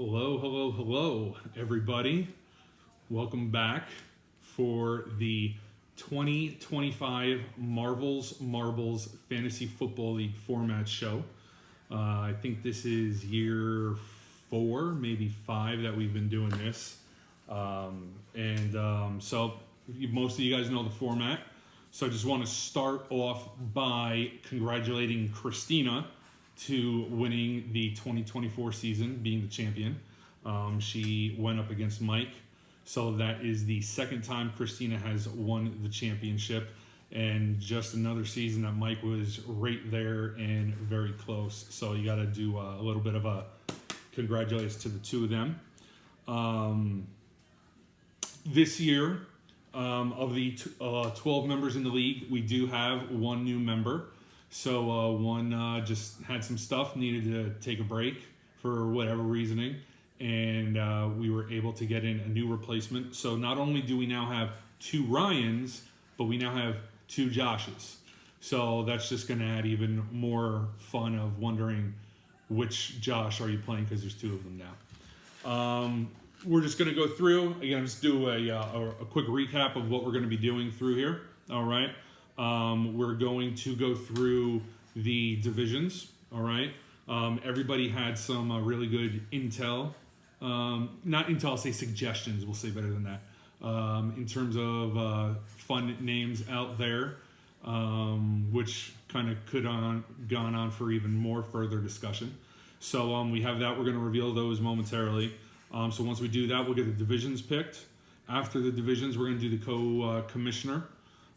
Hello, hello, hello, everybody. Welcome back for the 2025 Marbles Fantasy Football League format show. I think this is year 4, maybe 5 that we've been doing this. So most of you guys know the format. So I just want to start off by congratulating Christina to winning the 2024 season, being the champion. She went up against Mike. So that is the second time Christina has won the championship. And just another season that Mike was right there and very close. So you got to do a little bit of a congratulations to the two of them. This year, of the 12 members in the league, we do have one new member. So one just had some stuff, needed to take a break for whatever reasoning, and we were able to get in a new replacement. So not only do we now have 2 Ryans, but we now have 2 Joshes. So that's just going to add even more fun of wondering which Josh are you playing, because there's 2 of them now. We're just going to go through, again, just do a quick recap of what we're going to be doing through here, all right? We're going to go through the divisions, all right? Everybody had some really good intel. Not intel, I'll say suggestions, we'll say better than that. In terms of fun names out there, which kind of could gone on for even more further discussion. So we have that. We're going to reveal those momentarily. So once we do that, we'll get the divisions picked. After the divisions, we're going to do the co-commissioner,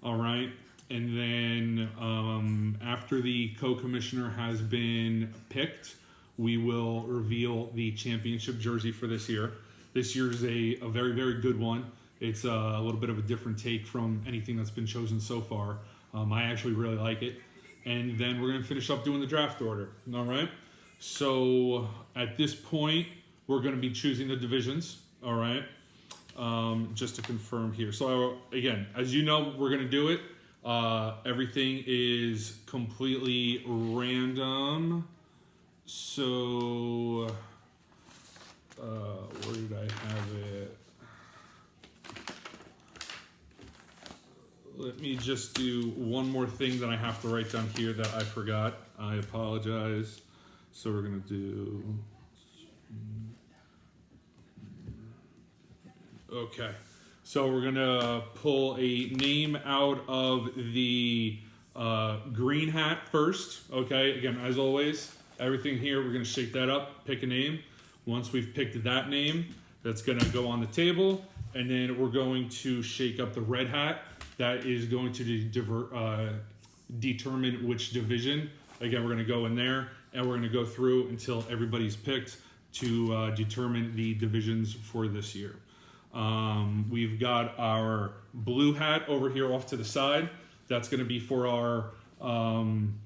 all right? And then after the co-commissioner has been picked, we will reveal the championship jersey for this year. This year's a very, very good one. It's a little bit of a different take from anything that's been chosen so far. I actually really like it. And then we're going to finish up doing the draft order, all right? So at this point, we're going to be choosing the divisions, all right? Just to confirm here. So again, as you know, we're going to do it. Everything is completely random. So, where did I have it? Let me just do one more thing that I have to write down here that I forgot. I apologize. So we're going to do... Okay. So we're going to pull a name out of the green hat first. Okay, again, as always, everything here, we're going to shake that up, pick a name. Once we've picked that name, that's going to go on the table. And then we're going to shake up the red hat. That is going to determine which division. Again, we're going to go in there, and we're going to go through until everybody's picked to determine the divisions for this year. We've got our blue hat over here off to the side. That's going to be for our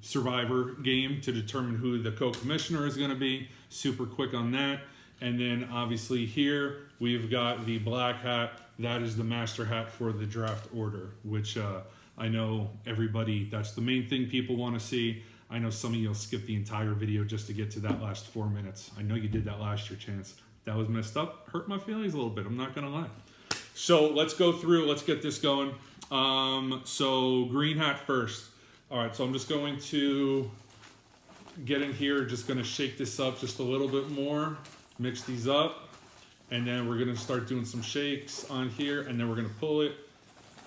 survivor game to determine who the co-commissioner is going to be. Super quick on that. And then obviously here we've got the black hat. That is the master hat for the draft order, which I know everybody, that's the main thing people want to see. I know some of you will skip the entire video just to get to that last 4 minutes. I know you did that last year, Chance. That was messed up. Hurt my feelings a little bit. I'm not going to lie. So let's go through. Let's get this going. So green hat first. All right. So I'm just going to get in here. Just going to shake this up just a little bit more. Mix these up. And then we're going to start doing some shakes on here. And then we're going to pull it.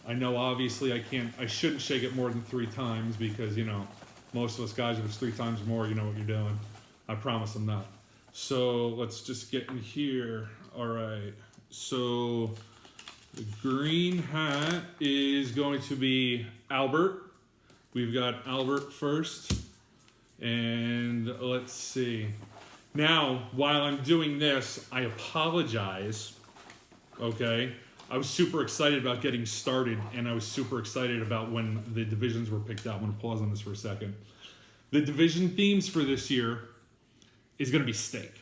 I know obviously I shouldn't shake it more than 3 times because, you know, most of us guys, if it's 3 times more, you know what you're doing. I promise I'm not. So let's just get in here. All right. So the green hat is going to be Albert. We've got Albert first. And let's see. Now, while I'm doing this, I apologize. Okay. I was super excited about getting started, and I was super excited about when the divisions were picked out. I'm going to pause on this for a second. The division themes for this year is going to be steak.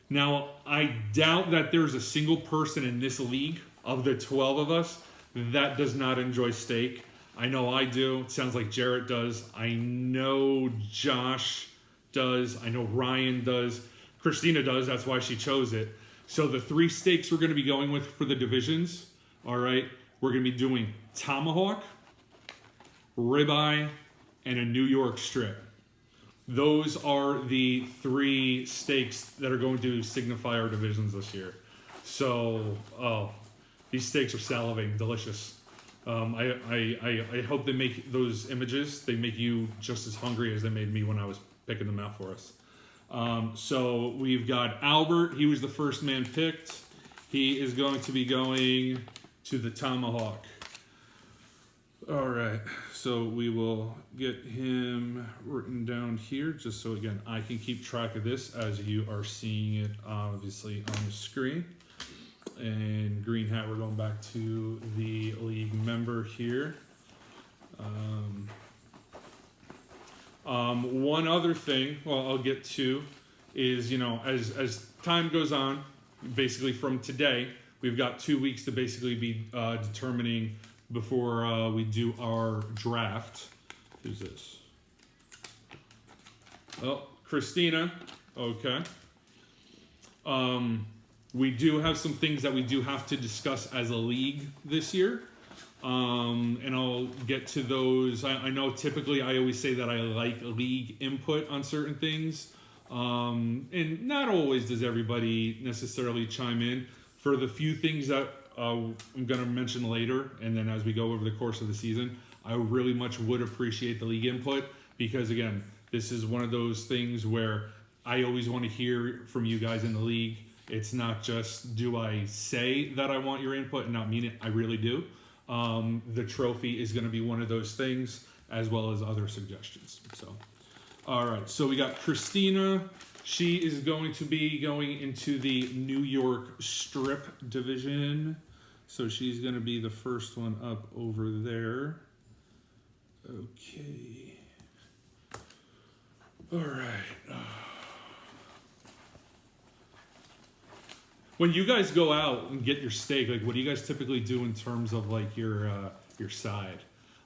Now, I doubt that there's a single person in this league of the 12 of us that does not enjoy steak. I know I do. It sounds like Jarrett does. I know Josh does. I know Ryan does. Christina does. That's why she chose it. So the 3 steaks we're going to be going with for the divisions, all right, we're going to be doing tomahawk, ribeye, and a New York strip. Those are the 3 steaks that are going to signify our divisions this year. So, these steaks are salivating, delicious. I hope they make those images. They make you just as hungry as they made me when I was picking them out for us. So we've got Albert. He was the first man picked. He is going to be going to the tomahawk. All right. So we will get him written down here just so, again, I can keep track of this as you are seeing it, obviously, on the screen. And green hat, we're going back to the league member here. One other thing, well, I'll get to, is, you know, as time goes on, basically from today, we've got 2 weeks to basically be determining before we do our draft. Who's this? Oh, Christina. Okay. We do have some things that we do have to discuss as a league this year. And I'll get to those. I know typically I always say that I like league input on certain things. And not always does everybody necessarily chime in. For the few things that I'm going to mention later, and then as we go over the course of the season, I really much would appreciate the league input, because again, this is one of those things where I always want to hear from you guys in the league. It's not just, do I say that I want your input and not mean it? I really do. The trophy is going to be one of those things, as well as other suggestions. So, all right. So we got Christina. She is going to be going into the New York strip division. So she's going to be the first one up over there. Okay. All right. When you guys go out and get your steak, like, what do you guys typically do in terms of like your side?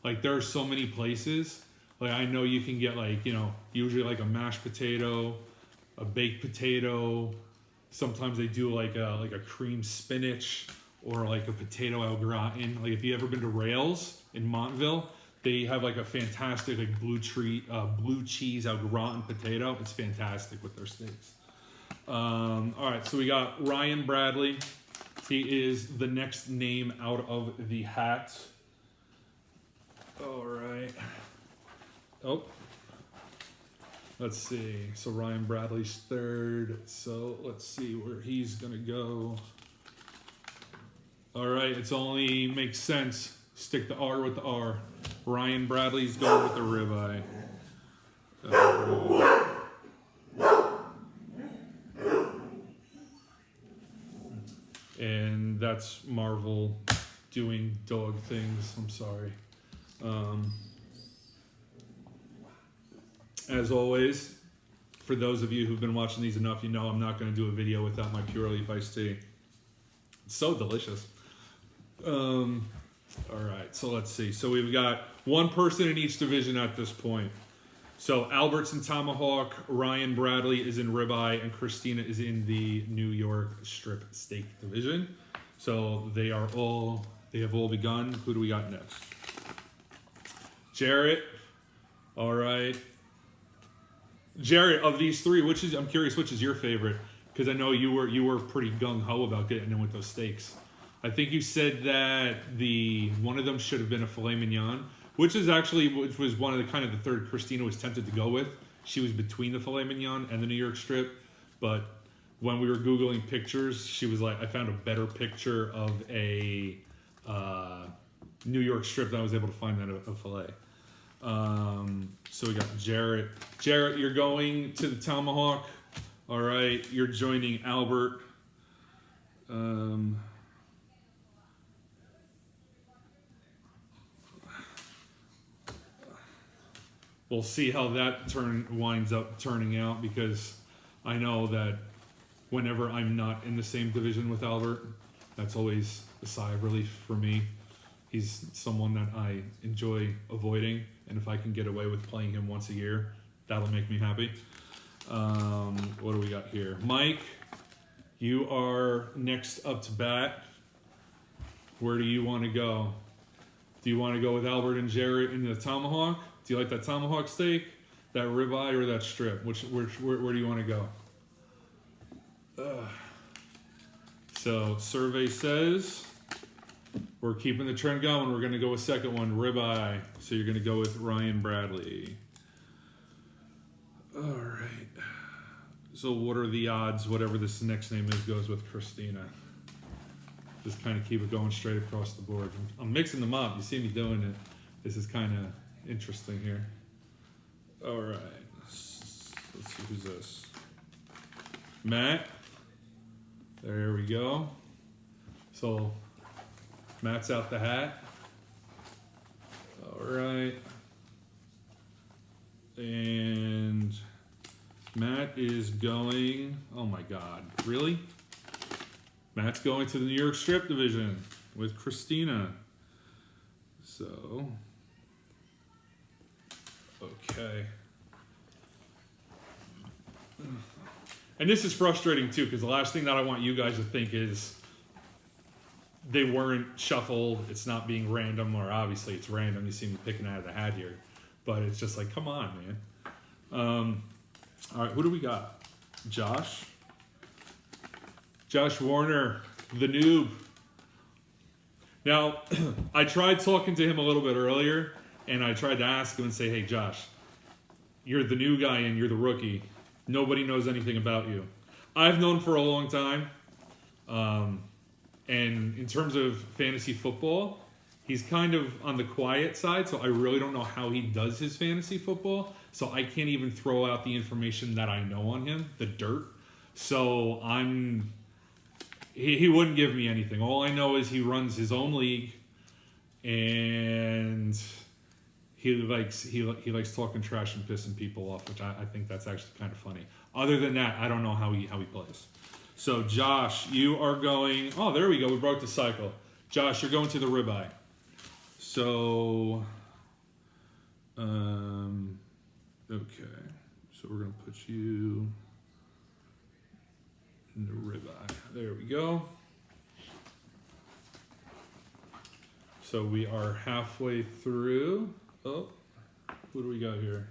Like, there are so many places. Like, I know you can get, like, you know, usually like a mashed potato, a baked potato. Sometimes they do like a cream spinach or like a potato au gratin. Like, if you ever been to Rails in Montville, they have like a fantastic like blue cheese au gratin potato. It's fantastic with their steaks. All right, so we got Ryan Bradley. He is the next name out of the hat. All right. Oh, let's see. So Ryan Bradley's third. So let's see where he's gonna go. All right, it's only makes sense. Stick the R with the R. Ryan Bradley's going with the ribeye. And that's Marvel doing dog things. I'm sorry. As always, for those of you who've been watching these enough, you know I'm not going to do a video without my Pure Leaf iced tea. It's so delicious. All right, so let's see. So we've got one person in each division at this point. So Albert's in Tomahawk, Ryan Bradley is in Ribeye, and Christina is in the New York Strip Steak division. So they have all begun. Who do we got next? Jarrett. All right. Jarrett, of these three, I'm curious, which is your favorite? Because I know you were pretty gung-ho about getting in with those steaks. I think you said that one of them should have been a filet mignon. Which was one of the third Christina was tempted to go with. She was between the filet mignon and the New York strip, but when we were Googling pictures, she was like, I found a better picture of a New York strip than I was able to find that a filet. So we got Jarrett. Jarrett, you're going to the Tomahawk. All right, you're joining Albert. We'll see how that winds up turning out, because I know that whenever I'm not in the same division with Albert, that's always a sigh of relief for me. He's someone that I enjoy avoiding, and if I can get away with playing him once a year, that'll make me happy. What do we got here? Mike, you are next up to bat. Where do you want to go? Do you want to go with Albert and Jarrett in the tomahawk? Do you like that tomahawk steak, that ribeye, or that strip? Where do you want to go? So survey says we're keeping the trend going. We're going to go with second one, ribeye. So you're going to go with Ryan Bradley. All right. So what are the odds? Whatever this next name is goes with Christina. Just kind of keep it going straight across the board. I'm mixing them up. You see me doing it. This is kind of interesting here. All right. Let's see who's this. Matt. There we go. So Matt's out the hat. All right. And Matt is going, oh my God, really? Matt's going to the New York Strip division with Christina. So, okay. And this is frustrating too, because the last thing that I want you guys to think is they weren't shuffled, it's not being random, or obviously it's random, you see me picking out of the hat here. But it's just like, come on, man. All right, who do we got? Josh Warner, the noob. Now, I tried talking to him a little bit earlier, and I tried to ask him and say, hey, Josh, you're the new guy and you're the rookie. Nobody knows anything about you. I've known for a long time, and in terms of fantasy football, he's kind of on the quiet side, so I really don't know how he does his fantasy football. So I can't even throw out the information that I know on him, the dirt. So he wouldn't give me anything. All I know is he runs his own league, and he likes talking trash and pissing people off, which I think that's actually kind of funny. Other than that, I don't know how he plays. So Josh, you are going. Oh, there we go. We broke the cycle. Josh, you're going to the ribeye. So, okay. So we're gonna put you in the ribeye. There we go. So we are halfway through. Oh, who do we got here?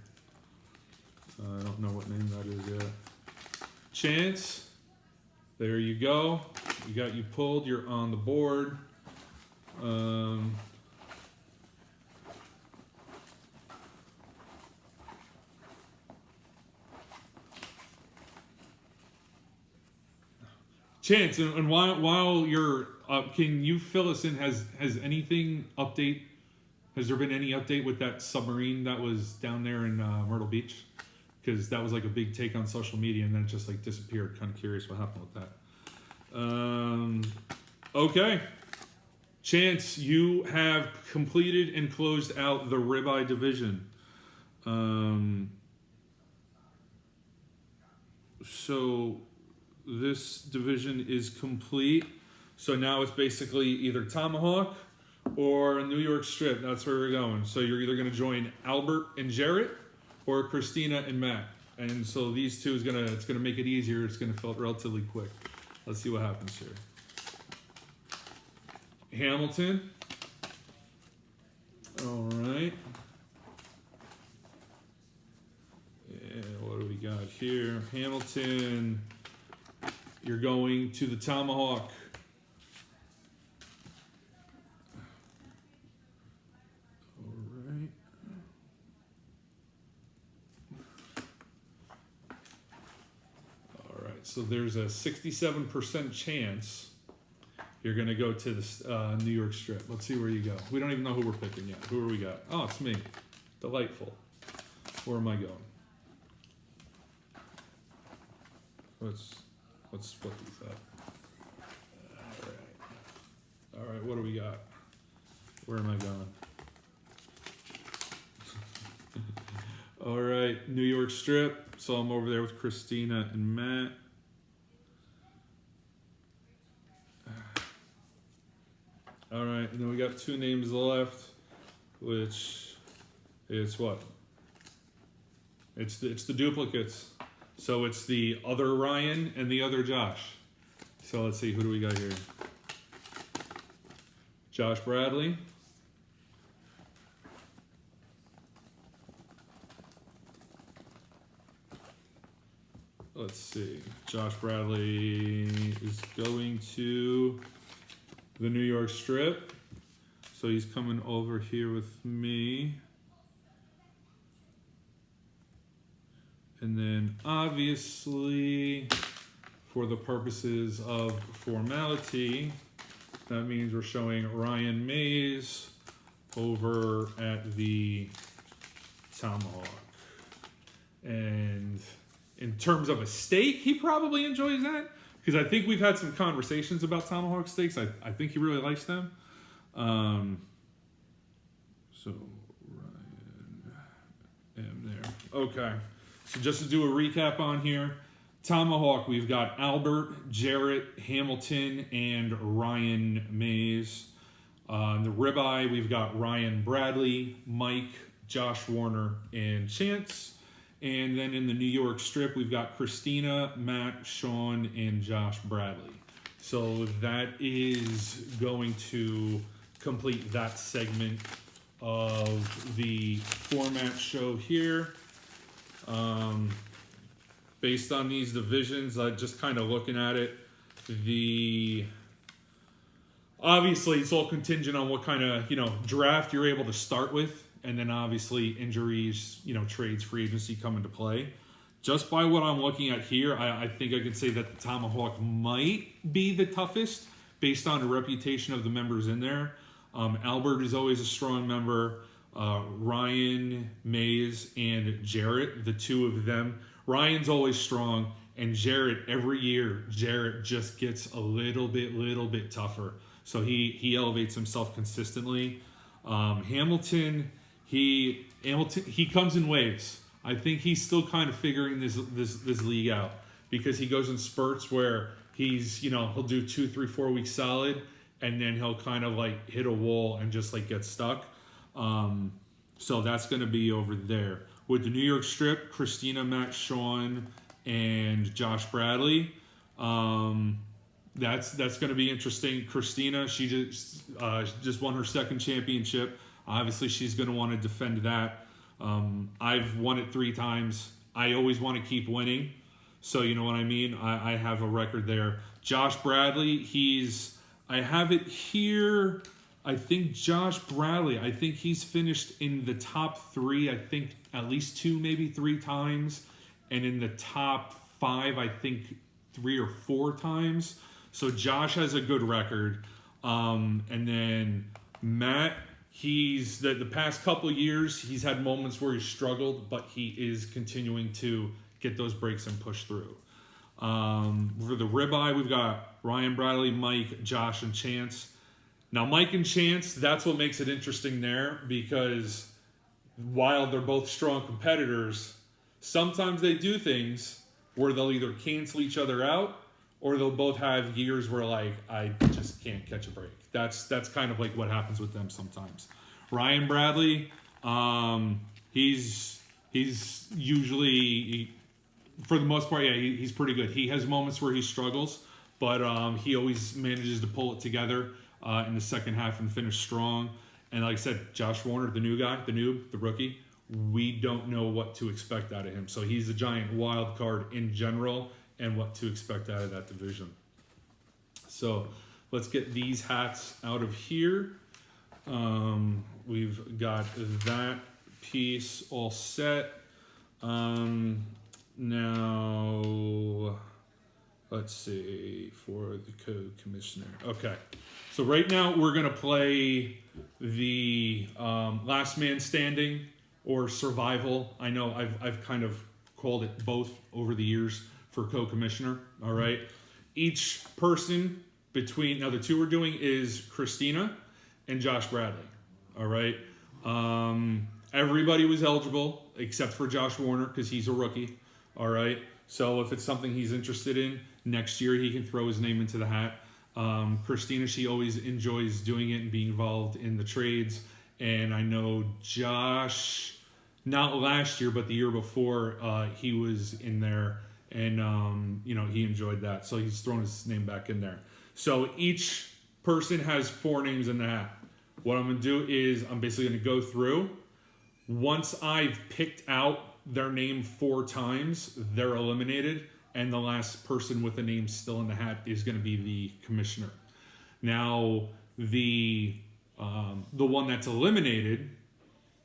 I don't know what name that is yet. Chance. There you go. We got you pulled. You're on the board. Chance, and while you're up, can you fill us in? Has anything update? Has there been any update with that submarine that was down there in Myrtle Beach? Because that was like a big take on social media, and then it just like disappeared. Kind of curious what happened with that. Okay, Chance, you have completed and closed out the ribeye division. So this division is complete. So now it's basically either tomahawk or New York strip. That's where we're going. So you're either going to join Albert and Jarrett or Christina and Matt. And so these two it's gonna make it easier. It's gonna fill it relatively quick. Let's see what happens here. Hamilton. All right. And what do we got here? Hamilton. You're going to the tomahawk. All right. All right. So there's a 67% chance you're going to go to the New York strip. Let's see where you go. We don't even know who we're picking yet. Who are we got? Oh, it's me. Delightful. Where am I going? Let's split these up. All right, what do we got? Where am I going? All right, New York strip. So I'm over there with Christina and Matt. All right, and then we got two names left, which is what? It's the duplicates. So it's the other Ryan and the other Josh. So let's see, who do we got here? Josh Bradley. Let's see. Josh Bradley is going to the New York Strip. So he's coming over here with me. And then obviously, for the purposes of formality, that means we're showing Ryan Mays over at the Tomahawk. And in terms of a steak, he probably enjoys that, because I think we've had some conversations about Tomahawk steaks. I think he really likes them. So Ryan M there. Okay. So just to do a recap on here, Tomahawk, we've got Albert, Jarrett, Hamilton, and Ryan Mays. The ribeye, we've got Ryan Bradley, Mike, Josh Warner, and Chance. And then in the New York Strip, we've got Christina, Matt, Sean, and Josh Bradley. So that is going to complete that segment of the format show here. Based on these divisions, just kind of looking at it, obviously it's all contingent on what kind of, draft you're able to start with. And then obviously injuries, trades, free agency come into play. Just by what I'm looking at here, I think I can say that the Tomahawk might be the toughest based on the reputation of the members in there. Albert is always a strong member. Ryan, Mays, and Jarrett, the two of them. Ryan's always strong, and Jarrett, every year, Jarrett just gets a little bit tougher. So he elevates himself consistently. Hamilton, he comes in waves. I think he's still kind of figuring this league out, because he goes in spurts where he's, he'll do 2, 3, 4 weeks solid, and then he'll kind of like hit a wall and just like get stuck. So that's going to be over there. With the New York Strip, Christina, Matt, Sean, and Josh Bradley. That's going to be interesting. Christina, she just won her second championship. Obviously, she's going to want to defend that. I've won it 3 times. I always want to keep winning. So you know what I mean? I have a record there. Josh Bradley, I have it here. I think Josh Bradley, I think he's finished in the top 3, I think at least 2, maybe 3 times. And in the top 5, I think 3 or 4 times. So Josh has a good record. And then Matt, the past couple of years, he's had moments where he's struggled, but he is continuing to get those breaks and push through. For the ribeye, we've got Ryan Bradley, Mike, Josh, and Chance. Now, Mike and Chance, that's what makes it interesting there, because while they're both strong competitors, sometimes they do things where they'll either cancel each other out, or they'll both have years where, like, I just can't catch a break. That's kind of like what happens with them sometimes. Ryan Bradley, he's usually, for the most part, yeah, he's pretty good. He has moments where he struggles, but he always manages to pull it together in the second half and finish strong. And like I said, Josh Warner, the new guy, the noob, the rookie, we don't know what to expect out of him. So he's a giant wild card in general, and what to expect out of that division. So let's get these hats out of here. We've got that piece all set. Now, let's see, for the co-commissioner. Okay, so right now we're going to play the last man standing or survival. I know I've kind of called it both over the years for co-commissioner, all right? Each person between, now the 2 we're doing is Christina and Josh Bradley, all right? Everybody was eligible except for Josh Warner because he's a rookie, all right? So if it's something he's interested in, next year he can throw his name into the hat. Christina, she always enjoys doing it and being involved in the trades. And I know Josh, not last year, but the year before, he was in there, and he enjoyed that. So he's thrown his name back in there. So each person has 4 names in the hat. What I'm going to do is I'm basically going to go through. Once I've picked out their name 4 times, they're eliminated, and the last person with a name still in the hat is going to be the commissioner. Now, the one that's eliminated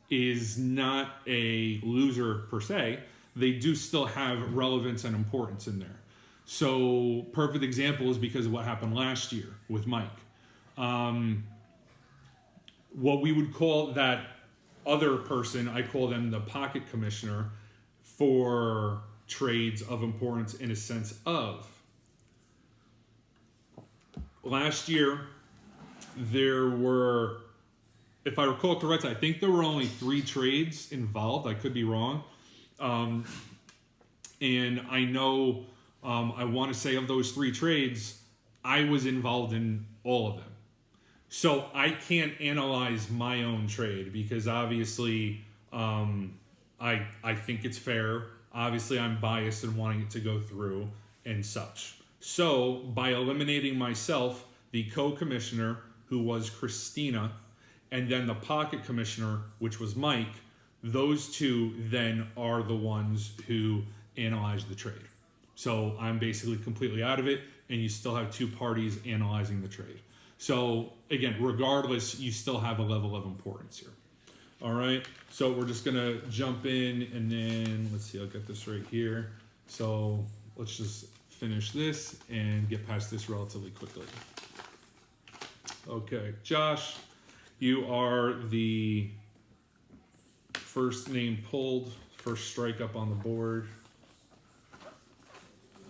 is not a loser per se. They do still have relevance and importance in there. So, perfect example is because of what happened last year with Mike. What we would call that other person, I call them the pocket commissioner for trades of importance in a sense of. Last year, there were, if I recall correctly, I think there were only 3 trades involved. I could be wrong. And I know, I want to say of those 3 trades, I was involved in all of them. So I can't analyze my own trade because obviously I think it's fair. Obviously I'm biased in wanting it to go through and such. So by eliminating myself, the co-commissioner, who was Christina, and then the pocket commissioner, which was Mike, those 2 then are the ones who analyze the trade. So I'm basically completely out of it, and you still have 2 parties analyzing the trade. So again, regardless, you still have a level of importance here. All right, so we're just gonna jump in, and then let's see, I'll get this right here. So let's just finish this and get past this relatively quickly. Okay, Josh, you are the first name pulled, first strike up on the board.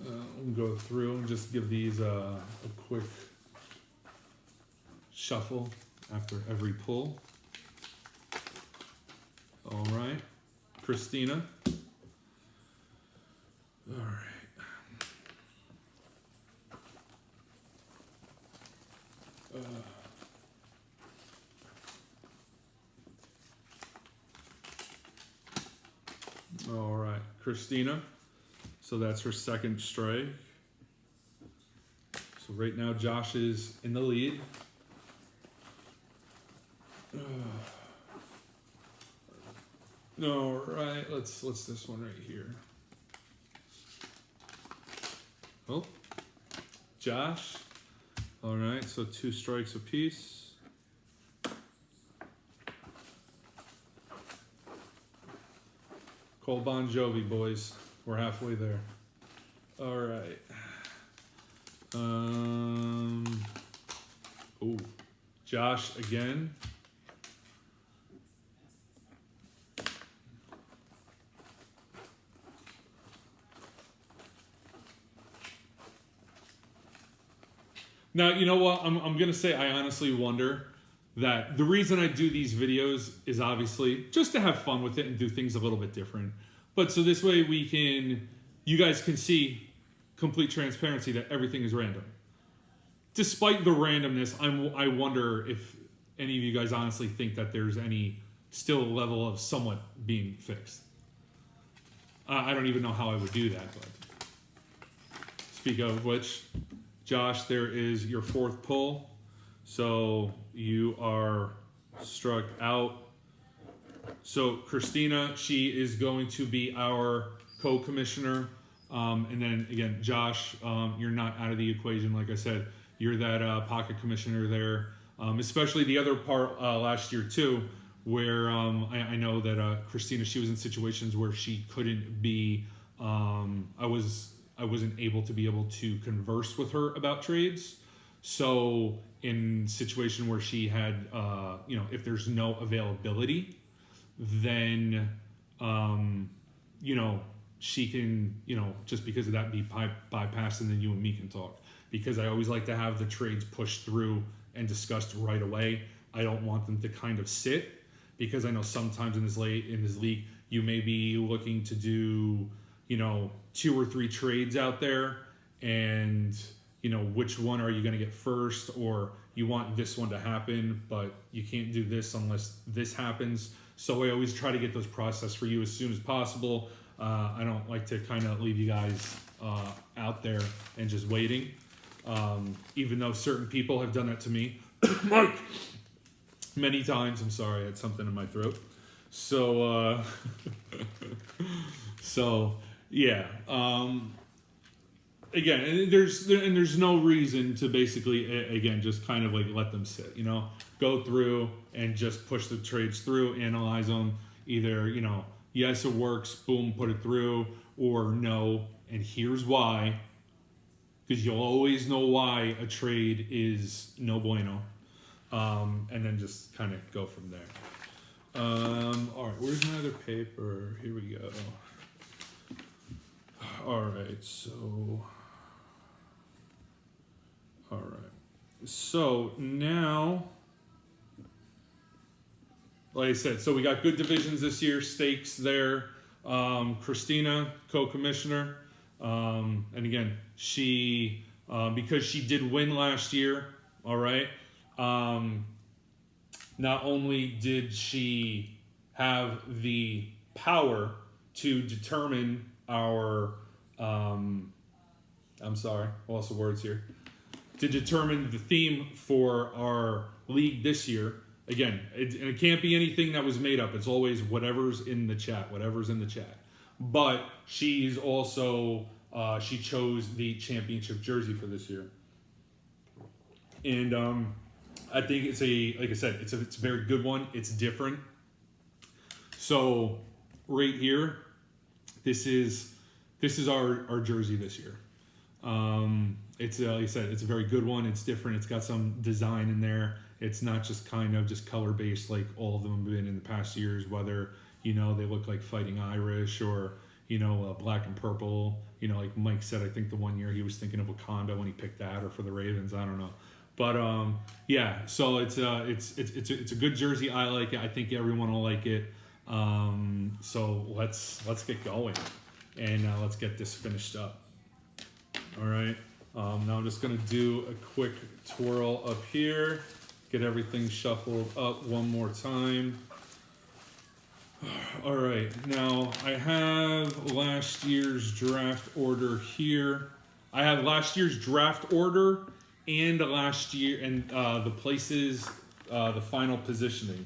We'll go through and just give these a quick shuffle after every pull. All right, Christina. All right. All right, Christina. So that's her second strike. So right now Josh is in the lead. All right, let's this one right here. Oh, Josh. All right, so 2 strikes apiece. Cole Bon Jovi, boys. We're halfway there. All right. Oh, Josh again. Now, you know what? I'm going to say I honestly wonder that the reason I do these videos is obviously just to have fun with it and do things a little bit different. But so this way you guys can see complete transparency that everything is random. Despite the randomness, I wonder if any of you guys honestly think that there's any still level of somewhat being fixed. I don't even know how I would do that, but speak of which, Josh, there is your 4th pull. So you are struck out. So Christina, she is going to be our co-commissioner. And then again, Josh, you're not out of the equation. Like I said, you're that pocket commissioner there. Especially the other part last year too, where I know that Christina, she was in situations where she couldn't be, I wasn't able to converse with her about trades. So in situation where she had, if there's no availability, then, she can, just because of that, be bypassed, and then you and me can talk. Because I always like to have the trades pushed through and discussed right away. I don't want them to kind of sit, because I know sometimes in this league, you may be looking to do, 2 or 3 trades out there, and which one are you going to get first, or you want this one to happen, but you can't do this unless this happens. So I always try to get those processed for you as soon as possible. I don't like to kind of leave you guys out there and just waiting. Even though certain people have done that to me, Mike, many times. I'm sorry, I had something in my throat. So, so yeah. Again, and there's no reason to basically, again, just kind of like let them sit. You know, go through and just push the trades through, analyze them. Either, you know, yes, it works, boom, put it through, or no, and here's why. Because you'll always know why a trade is no bueno. And then just kind of go from there. All right, where's my other paper? Here we go. All right, so... All right. So now... Like I said, so we got good divisions this year. Stakes there. Christina, co-commissioner. And again, she, because she did win last year, all right, not only did she have the power to determine our, I'm sorry, I lost the words here, to determine the theme for our league this year. Again, it can't be anything that was made up. It's always whatever's in the chat, But she's also, she chose the championship jersey for this year. And I think it's like I said, it's a very good one. It's different. So right here, this is our jersey this year. It's like I said, it's a very good one. It's different. It's got some design in there. It's not just kind of just color based like all of them have been in the past years, whether, you know, they look like Fighting Irish or, you know, black and purple. You know, like Mike said, I think the one year he was thinking of Wakanda when he picked that, or for the Ravens. I don't know. But yeah, so it's a good jersey. I like it. I think everyone will like it. So let's get going and let's get this finished up. All right. Now I'm just gonna do a quick twirl up here, get everything shuffled up one more time. All right, now I have last year's draft order here. I have last year's draft order and last year and the places, the final positioning.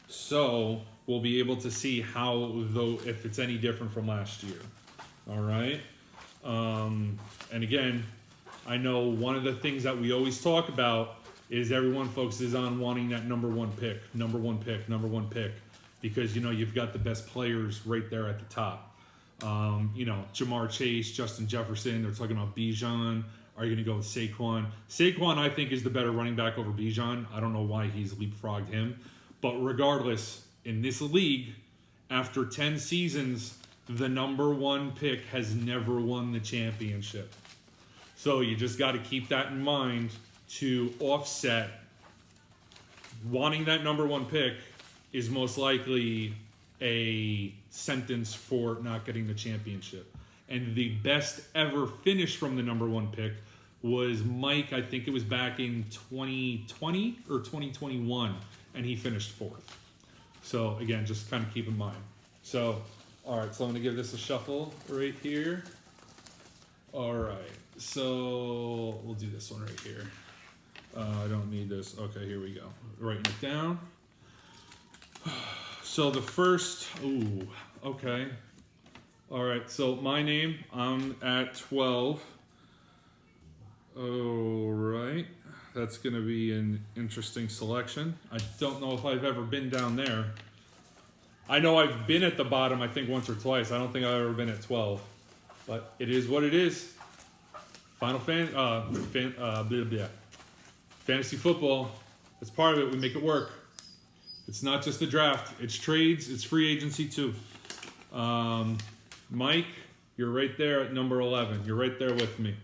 So we'll be able to see how, though, if it's any different from last year. All right. And again, I know one of the things that we always talk about is everyone focuses on wanting that number one pick, because, you know, you've got the best players right there at the top. You know, Jamar Chase, Justin Jefferson, they're talking about Bijan. Are you going to go with Saquon? Saquon, I think, is the better running back over Bijan. I don't know why he's leapfrogged him. But regardless, in this league, after 10 seasons, the number one pick has never won the championship. So you just got to keep that in mind to offset. Wanting that number one pick is most likely a sentence for not getting the championship. And the best ever finish from the number one pick was Mike, I think it was back in 2020 or 2021, and he finished fourth. So again, just kind of keep in mind. So, all right, so I'm going to give this a shuffle right here. All right, so we'll do this one right here. I don't need this. Okay, here we go. Writing it down. So the first, ooh, okay. All right, so my name, I'm at 12. All right, that's going to be an interesting selection. I don't know if I've ever been down there. I know I've been at the bottom, I think, once or twice. I don't think I've ever been at 12. But it is what it is. Fantasy football, that's part of it. We make it work. It's not just the draft. It's trades. It's free agency, too. Mike, you're right there at number 11. You're right there with me.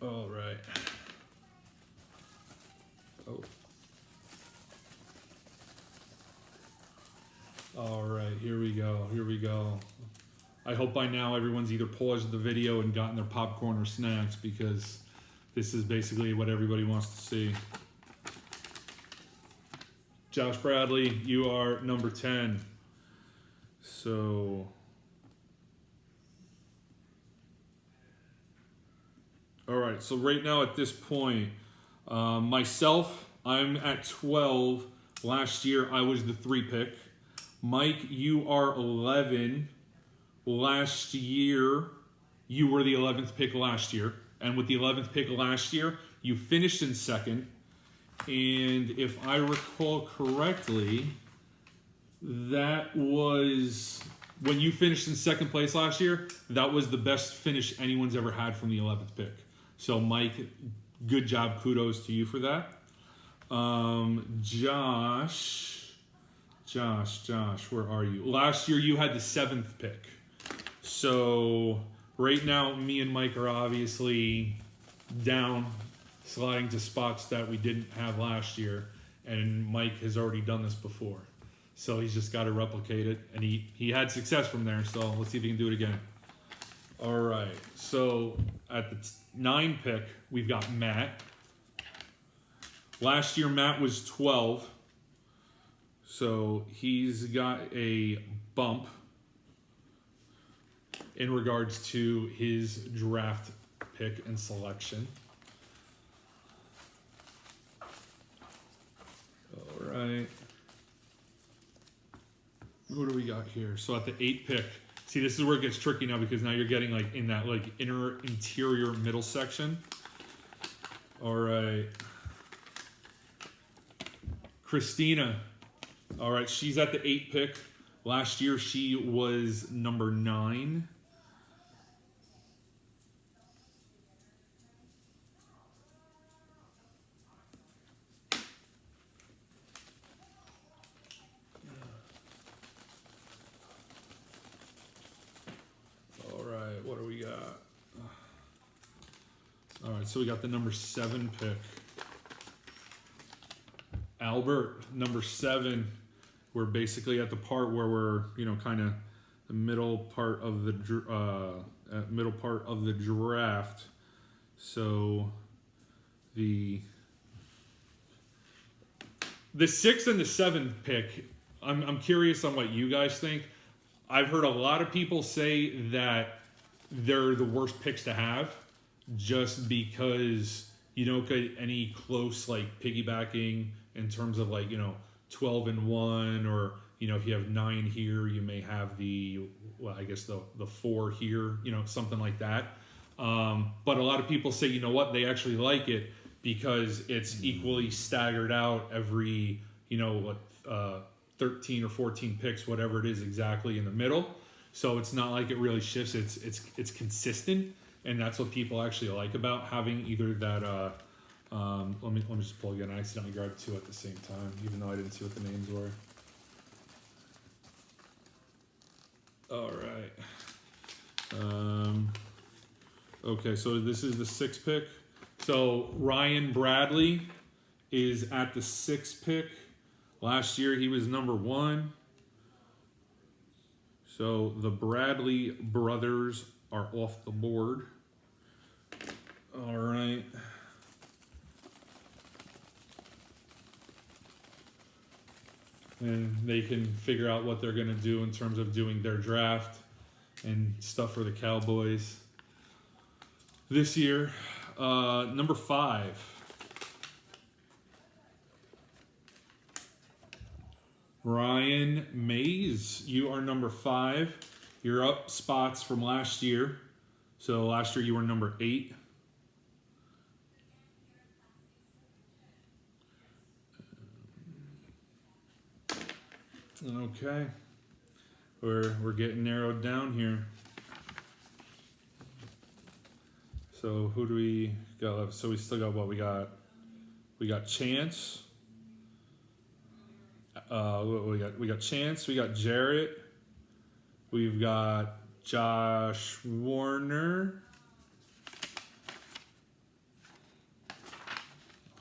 All right. Oh. All right, here we go. I hope by now everyone's either paused the video and gotten their popcorn or snacks, because This is basically what everybody wants to see. Josh Bradley, you are number 10. So, all right. So right now at this point, myself, I'm at 12. Last year, I was the 3 pick. Mike, you are 11. Last year, you were the 11th pick last year. And with the 11th pick last year, you finished in second. And if I recall correctly, that was, when you finished in second place last year, that was the best finish anyone's ever had from the 11th pick. So Mike, good job. Kudos to you for that. Josh, where are you? Last year you had the 7th pick. So right now me and Mike are obviously down, sliding to spots that we didn't have last year, and Mike has already done this before. So he's just got to replicate it, and he had success from there, so let's see if he can do it again. All right, so at the 9 pick, we've got Matt. Last year, Matt was 12, so he's got a bump in regards to his draft pick and selection. All right. What do we got here? So at the 8 pick, see, this is where it gets tricky now, because now you're getting like in that like interior middle section. All right. Christina. All right, she's at the 8 pick. Last year she was number 9. All right, what do we got? All right, so we got the number 7 pick. Albert, number 7. We're basically at the part where we're, kind of the middle part of the draft. So the 6th and the 7th pick, I'm curious on what you guys think. I've heard a lot of people say that they're the worst picks to have, just because you don't get any close like piggybacking in terms of like 12 and 1, or if you have 9 here, you may have the 4 here, something like that. But a lot of people say, you know what, they actually like it because it's equally staggered out every 13 or 14 picks, whatever it is, exactly in the middle. So it's not like it really shifts. It's consistent, and that's what people actually like about having either that. Let me just pull again. I accidentally grabbed 2 at the same time, even though I didn't see what the names were. All right. Okay, so this is the 6th pick. So Ryan Bradley is at the 6th pick. Last year he was number 1. So the Bradley brothers are off the board. All right. And they can figure out what they're going to do in terms of doing their draft and stuff for the Cowboys this year. Number 5. Ryan Mays, you are number 5. You're up spots from last year. So last year you were number 8. Okay. We're getting narrowed down here. So who do we got left? So we still got what we got. We got Chance. We got Chance. We got Jarrett. We've got Josh Warner.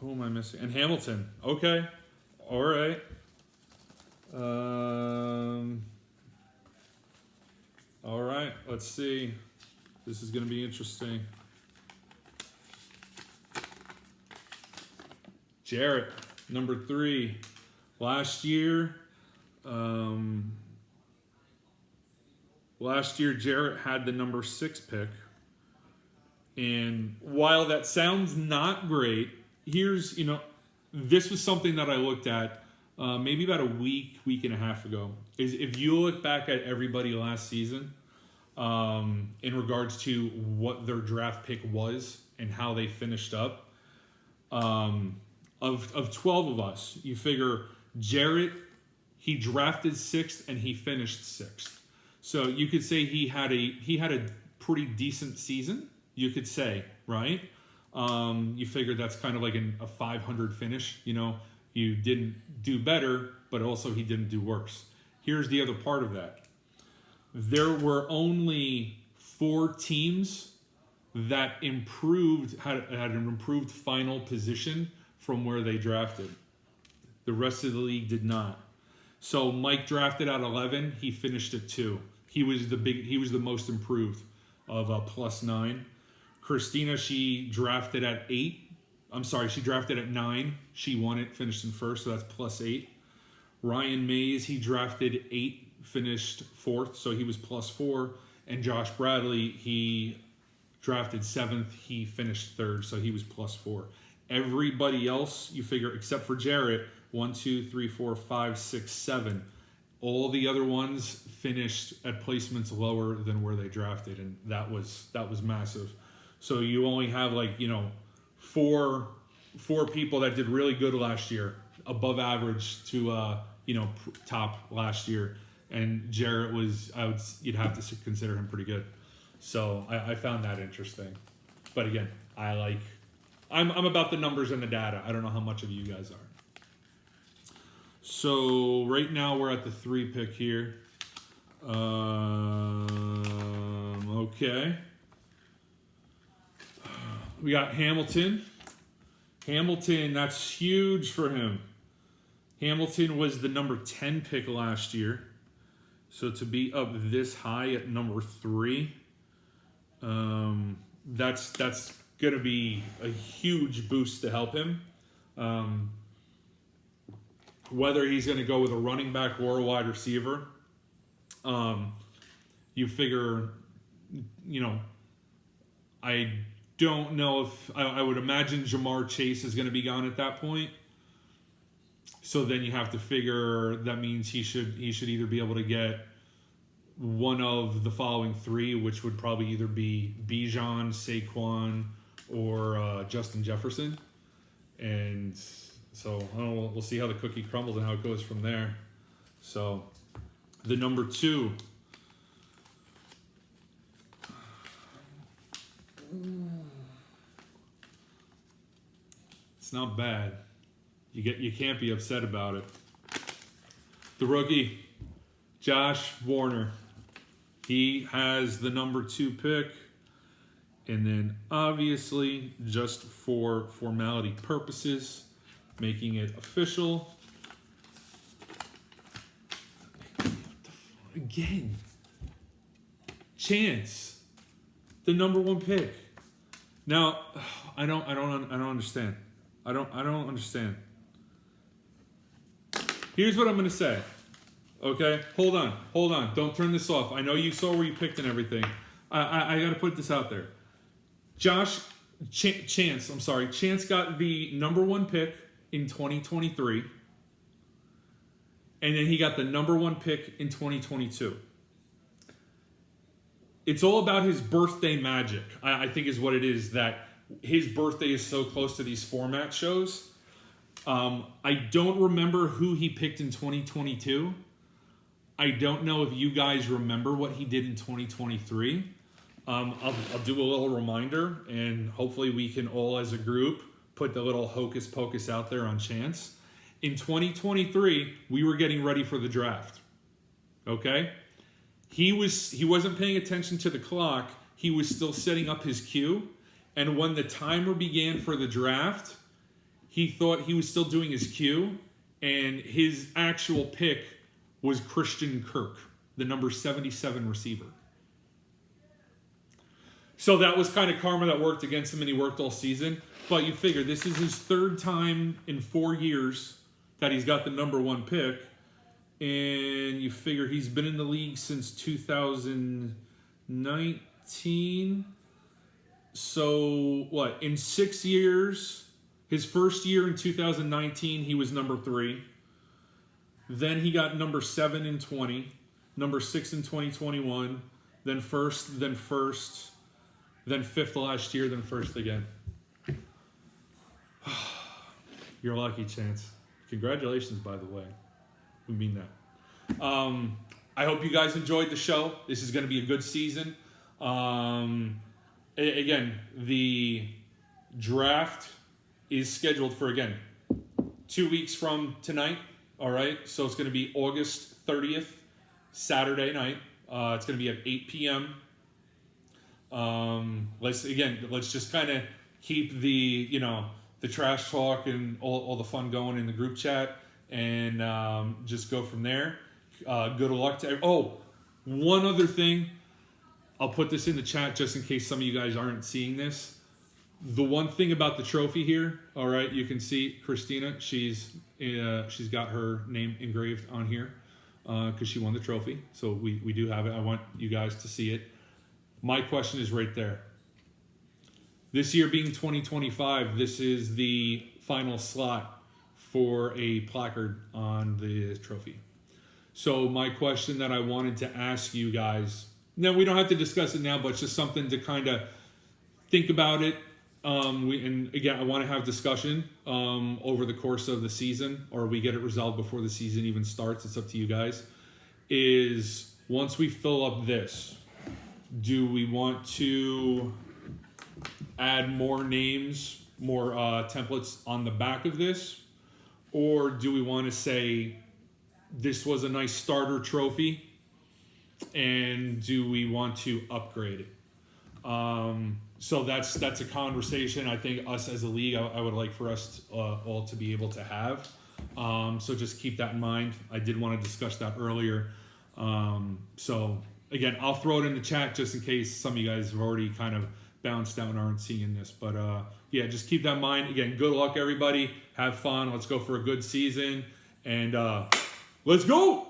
Who am I missing? And Hamilton. Okay. All right. All right. Let's see. This is going to be interesting. Jarrett, number 3. Last year, Jarrett had the number 6 pick. And while that sounds not great, here's, this was something that I looked at maybe about a week and a half ago. Is if you look back at everybody last season in regards to what their draft pick was and how they finished up, of 12 of us, you figure Jarrett, he drafted 6th and he finished 6th. So you could say he had a pretty decent season. You could say, right? You figure that's kind of like a 500 finish. You didn't do better, but also he didn't do worse. Here's the other part of that. There were only 4 teams that had an improved final position from where they drafted. The rest of the league did not. So Mike drafted at 11. He finished at 2. He was the most improved of +9. Christina, she drafted at 8. I'm sorry, she drafted at 9. She won it, finished in first, so that's +8. Ryan Mays, he drafted 8, finished 4th, so he was +4. And Josh Bradley, he drafted 7th, he finished 3rd, so he was +4. Everybody else, you figure, except for Jarrett, 1, 2, 3, 4, 5, 6, 7. All the other ones finished at placements lower than where they drafted, and that was massive. So you only have four people that did really good last year, above average to top last year, and Jarrett was you'd have to consider him pretty good. So I found that interesting. But again, I'm about the numbers and the data. I don't know how much of you guys are. So right now we're at the 3 pick here. Okay. We got Hamilton. Hamilton, that's huge for him. Hamilton was the number 10 pick last year. So to be up this high at number 3, that's going to be a huge boost to help him. Whether he's going to go with a running back or a wide receiver, you figure, I don't know if I would imagine Jamar Chase is going to be gone at that point. So then you have to figure that means he should either be able to get one of the following 3, which would probably either be Bijan, Saquon, or Justin Jefferson. And so I don't know, we'll see how the cookie crumbles and how it goes from there. So the number 2. It's not bad. You can't be upset about it. The rookie, Josh Warner. He has the number 2 pick. And then obviously, just for formality purposes, making it official. Again, Chance, the number 1 pick. Now, I don't understand. I don't understand. Here's what I'm going to say. Okay? Hold on. Don't turn this off. I know you saw where you picked and everything. I got to put this out there. Chance got the number 1 pick in 2023. And then he got the number 1 pick in 2022. It's all about his birthday magic, I think is what it is, that his birthday is so close to these format shows. I don't remember who he picked in 2022. I don't know if you guys remember what he did in 2023. I'll do a little reminder, and hopefully we can all as a group put the little hocus pocus out there on Chance. In 2023, we were getting ready for the draft. Okay? He wasn't paying attention to the clock. He was still setting up his queue. And when the timer began for the draft, he thought he was still doing his queue. And his actual pick was Christian Kirk, the number 77 receiver. So that was kind of karma that worked against him, and he worked all season. But you figure this is his third time in 4 years that he's got the number 1 pick. And you figure he's been in the league since 2019. So, what? In 6 years, his first year in 2019, he was number 3. Then he got number 7 in 20, number 6 in 2021, then first, then 5th last year, then first again. You're lucky, Chance. Congratulations, by the way. We mean that. I hope you guys enjoyed the show. This is going to be a good season. Again, the draft is scheduled for, 2 weeks from tonight. All right, so it's going to be August 30th, Saturday night. It's going to be at 8 p.m. Let's just kind of keep the trash talk and all the fun going in the group chat, and just go from there. Good luck to one other thing. I'll put this in the chat just in case some of you guys aren't seeing this. The one thing about the trophy here, all right, you can see Christina. She's got her name engraved on here because she won the trophy. So we do have it. I want you guys to see it. My question is right there. This year being 2025, this is the final slot for a placard on the trophy. So my question that I wanted to ask you guys, now we don't have to discuss it now, but it's just something to kind of think about it. I want to have discussion over the course of the season, or we get it resolved before the season even starts. It's up to you guys. Is once we fill up this, do we want to add more names, more templates on the back of this? Or do we want to say this was a nice starter trophy, and do we want to upgrade it? So that's a conversation I think us as a league, I would like for us all to be able to have. So just keep that in mind. I did want to discuss that earlier. So again, I'll throw it in the chat just in case some of you guys have already kind of bounced out and aren't seeing this. But just keep that in mind. Again, good luck, everybody. Have fun. Let's go for a good season. And let's go!